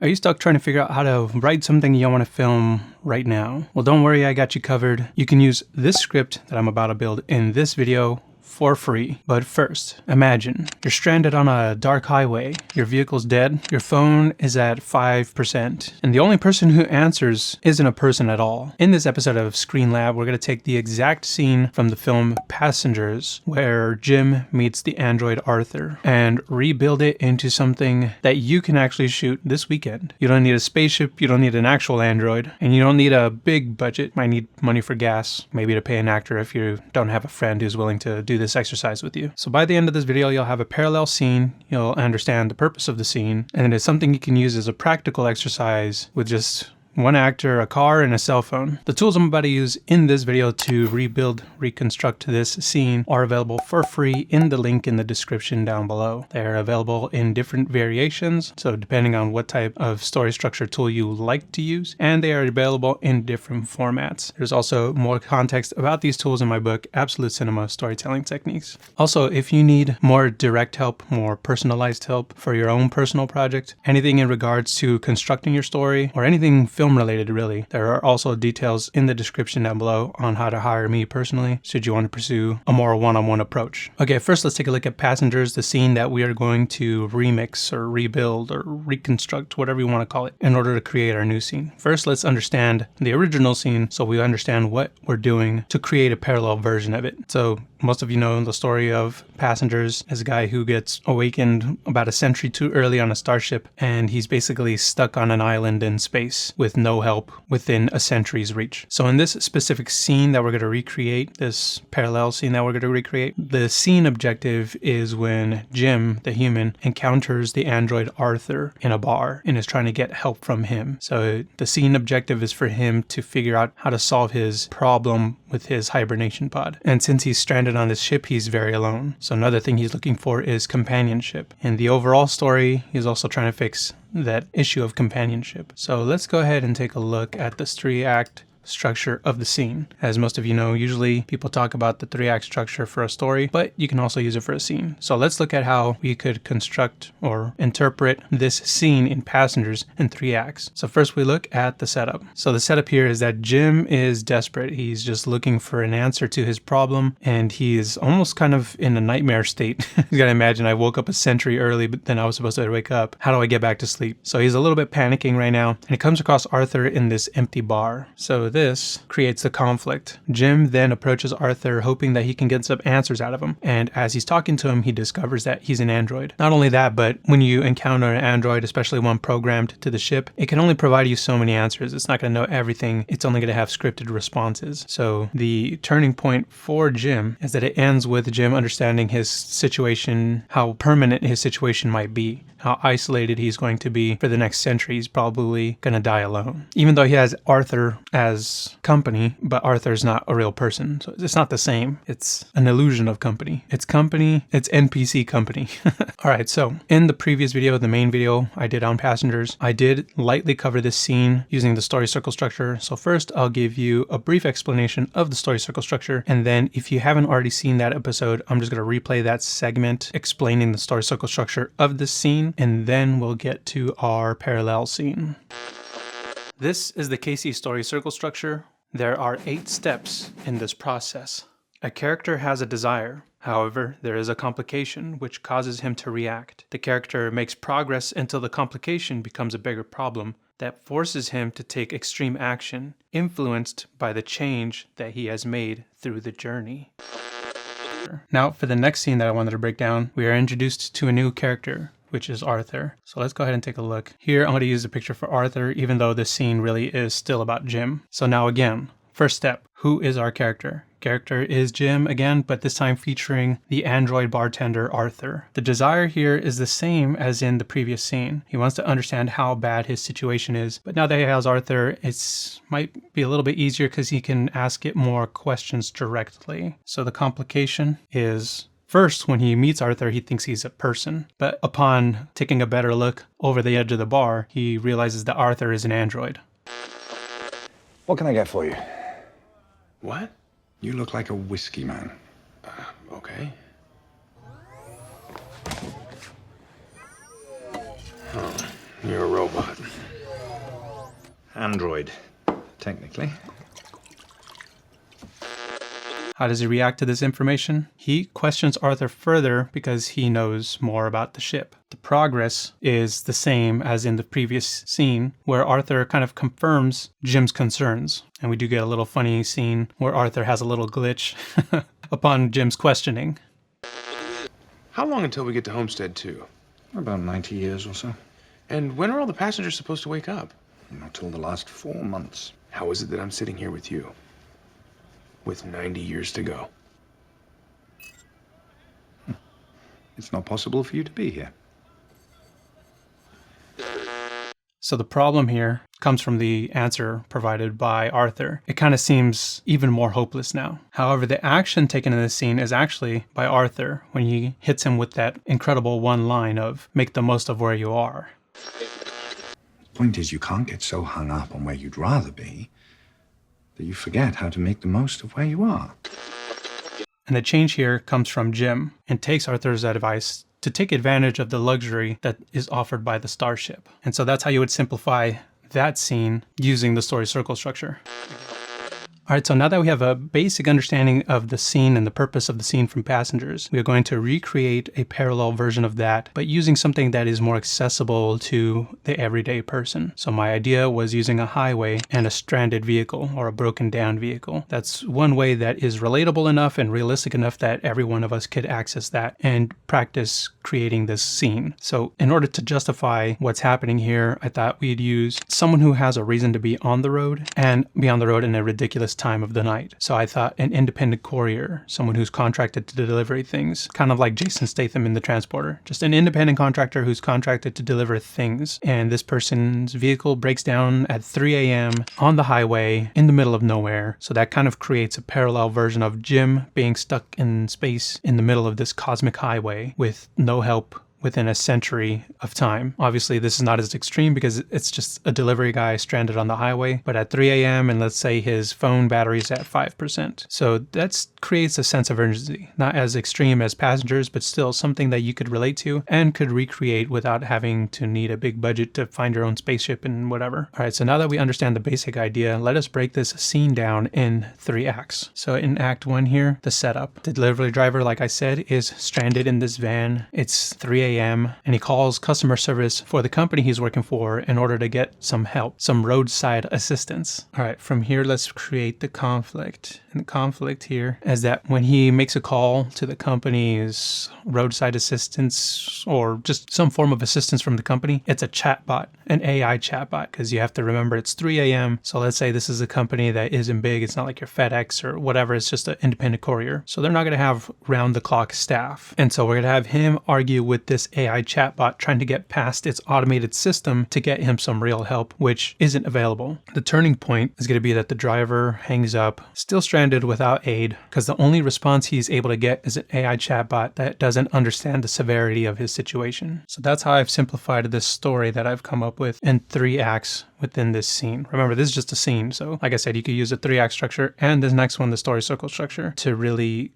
Are you stuck trying to figure out how to write something you want to film right now? Well, don't worry, I got you covered. You can use this script that I'm about to build in this video for free. But first, imagine you're stranded on a dark highway, your vehicle's dead, your phone is at 5%, and the only person who answers isn't a person at all. In this episode of Screen Lab, we're going to take the exact scene from the film Passengers, where Jim meets the android Arthur, and rebuild it into something that you can actually shoot this weekend. You don't need a spaceship, you don't need an actual android, and you don't need a big budget. Might need money for gas, maybe to pay an actor if you don't have a friend who's willing to do this exercise with you. So by the end of this video, you'll have a parallel scene, you'll understand the purpose of the scene, and it's something you can use as a practical exercise with just one actor, a car, and a cell phone. The tools I'm about to use in this video to reconstruct this scene are available for free in the link in the description down below. They're available in different variations, so depending on what type of story structure tool you like to use, and they are available in different formats. There's also more context about these tools in my book, Absolute Cinema Storytelling Techniques. Also, if you need more direct help, more personalized help for your own personal project, anything in regards to constructing your story, or anything film related really, there are also details in the description down below on how to hire me personally should you want to pursue a more one-on-one approach. Okay, first let's take a look at Passengers, the scene that we are going to remix or rebuild or reconstruct, whatever you want to call it, in order to create our new scene. First, let's understand the original scene so we understand what we're doing to create a parallel version of it. So most of you know the story of Passengers as a guy who gets awakened about a century too early on a starship, and he's basically stuck on an island in space with no help within a century's reach. So in this specific scene that we're going to recreate, this parallel scene that we're going to recreate, the scene objective is when Jim, the human, encounters the android Arthur in a bar and is trying to get help from him. So the scene objective is for him to figure out how to solve his problem with his hibernation pod. And since he's stranded on this ship, he's very alone. So another thing he's looking for is companionship. In the overall story, he's also trying to fix that issue of companionship. So let's go ahead and take a look at this 3-act structure of the scene. As most of you know, usually people talk about the 3-act structure for a story, but you can also use it for a scene. So let's look at how we could construct or interpret this scene in Passengers in 3 acts. So first we look at the setup. So the setup here is that Jim is desperate. He's just looking for an answer to his problem, and he is almost kind of in a nightmare state. You gotta imagine, I woke up a century early, but then I was supposed to wake up. How do I get back to sleep? So he's a little bit panicking right now, and he comes across Arthur in this empty bar. So this creates the conflict. Jim then approaches Arthur hoping that he can get some answers out of him, and as he's talking to him, he discovers that he's an android. Not only that, but when you encounter an android, especially one programmed to the ship, it can only provide you so many answers. It's not going to know everything. It's only going to have scripted responses. So the turning point for Jim is that it ends with Jim understanding his situation, how permanent his situation might be, how isolated he's going to be for the next century. He's probably going to die alone. Even though he has Arthur as company, but Arthur's not a real person. So it's not the same. It's an illusion of company. It's NPC company. All right, so in the previous video, the main video I did on Passengers, I did lightly cover this scene using the story circle structure. So first, I'll give you a brief explanation of the story circle structure, and then if you haven't already seen that episode, I'm just going to replay that segment explaining the story circle structure of this scene, and then we'll get to our parallel scene. This is the Keysi story circle structure. There are 8 steps in this process. A character has a desire. However, there is a complication which causes him to react. The character makes progress until the complication becomes a bigger problem that forces him to take extreme action, influenced by the change that he has made through the journey. Now, for the next scene that I wanted to break down, we are introduced to a new character, which is Arthur. So let's go ahead and take a look. Here, I'm going to use a picture for Arthur, even though this scene really is still about Jim. So now again, first step, who is our character? Character is Jim again, but this time featuring the android bartender Arthur. The desire here is the same as in the previous scene. He wants to understand how bad his situation is, but now that he has Arthur, it might be a little bit easier because he can ask it more questions directly. So the complication is, first, when he meets Arthur, he thinks he's a person, but upon taking a better look over the edge of the bar, he realizes that Arthur is an android. What can I get for you? What? You look like a whiskey man. Okay. Oh, you're a robot. android, technically. How does he react to this information? He questions Arthur further because he knows more about the ship. The progress is the same as in the previous scene, where Arthur kind of confirms Jim's concerns. And we do get a little funny scene where Arthur has a little glitch upon Jim's questioning. How long until we get to Homestead 2? About 90 years or so. And when are all the passengers supposed to wake up? Not till the last 4 months. How is it that I'm sitting here with you? With 90 years to go. It's not possible for you to be here. So the problem here comes from the answer provided by Arthur. It kind of seems even more hopeless now. However, the action taken in this scene is actually by Arthur when he hits him with that incredible one line of, "Make the most of where you are." The point is, you can't get so hung up on where you'd rather be that you forget how to make the most of where you are. And the change here comes from Jim and takes Arthur's advice to take advantage of the luxury that is offered by the starship. And so that's how you would simplify that scene using the story circle structure. All right, so now that we have a basic understanding of the scene and the purpose of the scene from Passengers, we are going to recreate a parallel version of that, but using something that is more accessible to the everyday person. So my idea was using a highway and a stranded vehicle or a broken down vehicle. That's one way that is relatable enough and realistic enough that every one of us could access that and practice creating this scene. So in order to justify what's happening here, I thought we'd use someone who has a reason to be on the road and be on the road in a ridiculous time of the night. So I thought an independent courier, someone who's contracted to deliver things, kind of like Jason Statham in The Transporter, just an independent contractor who's contracted to deliver things. And this person's vehicle breaks down at 3 a.m. on the highway in the middle of nowhere. So that kind of creates a parallel version of Jim being stuck in space in the middle of this cosmic highway with no help within a century of time. Obviously, this is not as extreme because it's just a delivery guy stranded on the highway, but at 3 a.m. and let's say his phone battery's at 5%. So that creates a sense of urgency, not as extreme as Passengers, but still something that you could relate to and could recreate without having to need a big budget to find your own spaceship and whatever. All right, so now that we understand the basic idea, let us break this scene down in 3 acts. So in Act 1 here, the setup. The delivery driver, like I said, is stranded in this van. It's 3 a.m. and he calls customer service for the company he's working for in order to get some help, some roadside assistance. All right, from here, let's create the conflict. And the conflict here is that when he makes a call to the company's roadside assistance or just some form of assistance from the company, it's a chatbot, an AI chatbot, because you have to remember it's 3 a.m. So let's say this is a company that isn't big. It's not like your FedEx or whatever. It's just an independent courier. So they're not going to have round the clock staff. And so we're going to have him argue with this AI chatbot trying to get past its automated system to get him some real help, which isn't available. The turning point is going to be that the driver hangs up, still stranded without aid, because the only response he's able to get is an AI chatbot that doesn't understand the severity of his situation. So that's how I've simplified this story that I've come up with in 3 acts within this scene. Remember, this is just a scene. So like I said, you could use a 3-act structure and this next one, the story circle structure, to really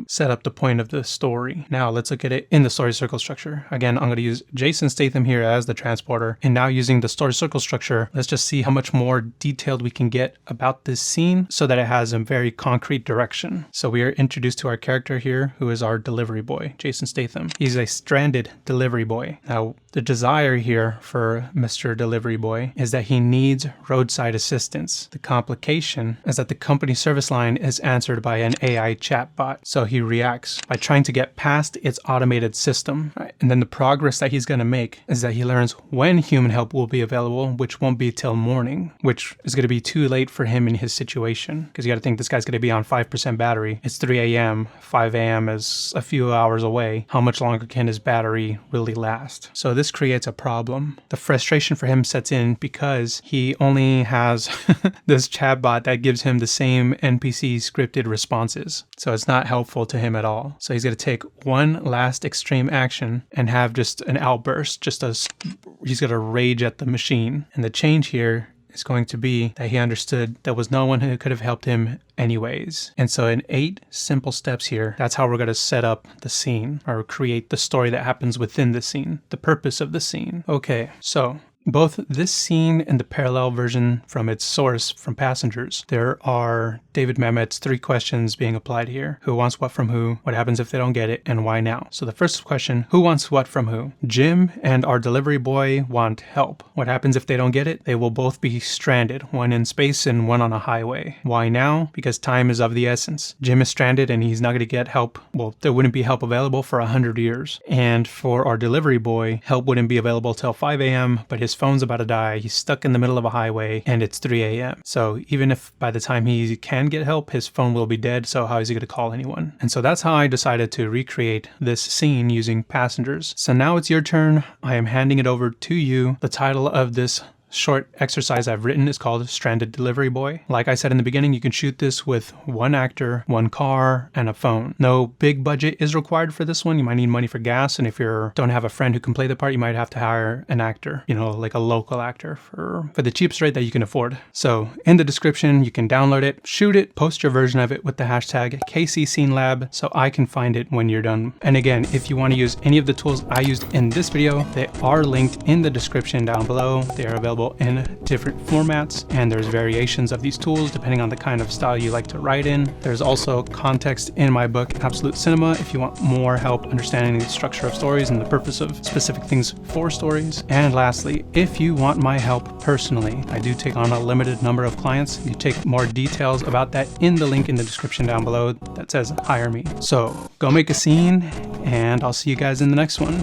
set up the point of the story. Now let's look at it in the story circle structure. Again, I'm going to use Jason Statham here as the transporter. And now using the story circle structure, let's just see how much more detailed we can get about this scene so that it has a very concrete direction. So we are introduced to our character here, who is our delivery boy, Jason Statham. He's a stranded delivery boy. Now, the desire here for Mr. Delivery Boy is that he needs roadside assistance. The complication is that the company service line is answered by an AI chatbot. So he reacts by trying to get past its automated system. Right? And then the progress that he's going to make is that he learns when human help will be available, which won't be till morning, which is going to be too late for him in his situation. Because you got to think this guy's going to be on 5% battery. It's 3 a.m. 5 a.m. is a few hours away. How much longer can his battery really last? So this creates a problem. The frustration for him sets in because he only has this chatbot that gives him the same NPC scripted responses. So it's not helpful to him at all. So he's going to take one last extreme action and have just an outburst, he's going to rage at the machine. And the change here is going to be that he understood there was no one who could have helped him anyways. And so in 8 simple steps here, that's how we're going to set up the scene or create the story that happens within the scene, the purpose of the scene. Okay, so Both this scene and the parallel version from its source from Passengers, there are David Mamet's 3 questions being applied here. Who wants what from who? What happens if they don't get it? And why now? So the first question, who wants what from who? Jim and our delivery boy want help. What happens if they don't get it? They will both be stranded, one in space and one on a highway. Why now? Because time is of the essence. Jim is stranded and he's not going to get help. Well, there wouldn't be help available for 100 years. And for our delivery boy, help wouldn't be available till 5 a.m., but his phone's about to die. He's stuck in the middle of a highway and it's 3 a.m. So even if by the time he can get help, his phone will be dead, so how is he going to call anyone? And so that's how I decided to recreate this scene using Passengers. So now it's your turn. I am handing it over to you. The title of this short exercise I've written is called Stranded Delivery Boy. Like I said in the beginning, you can shoot this with 1 actor, 1 car, and a phone. No big budget is required for this one. You might need money for gas, and if you don't have a friend who can play the part, you might have to hire an actor, like a local actor for the cheapest rate that you can afford. So in the description, you can download it, shoot it, post your version of it with the hashtag Keysi Scene Lab so I can find it when you're done. And again, if you want to use any of the tools I used in this video, they are linked in the description down below. They are available in different formats, and there's variations of these tools depending on the kind of style you like to write in. There's also context in my book Absolute Cinema if you want more help understanding the structure of stories and the purpose of specific things for stories. And lastly, if you want my help personally, I do take on a limited number of clients. You take more details about that in the link in the description down below that says hire me. So go make a scene, and I'll see you guys in the next one.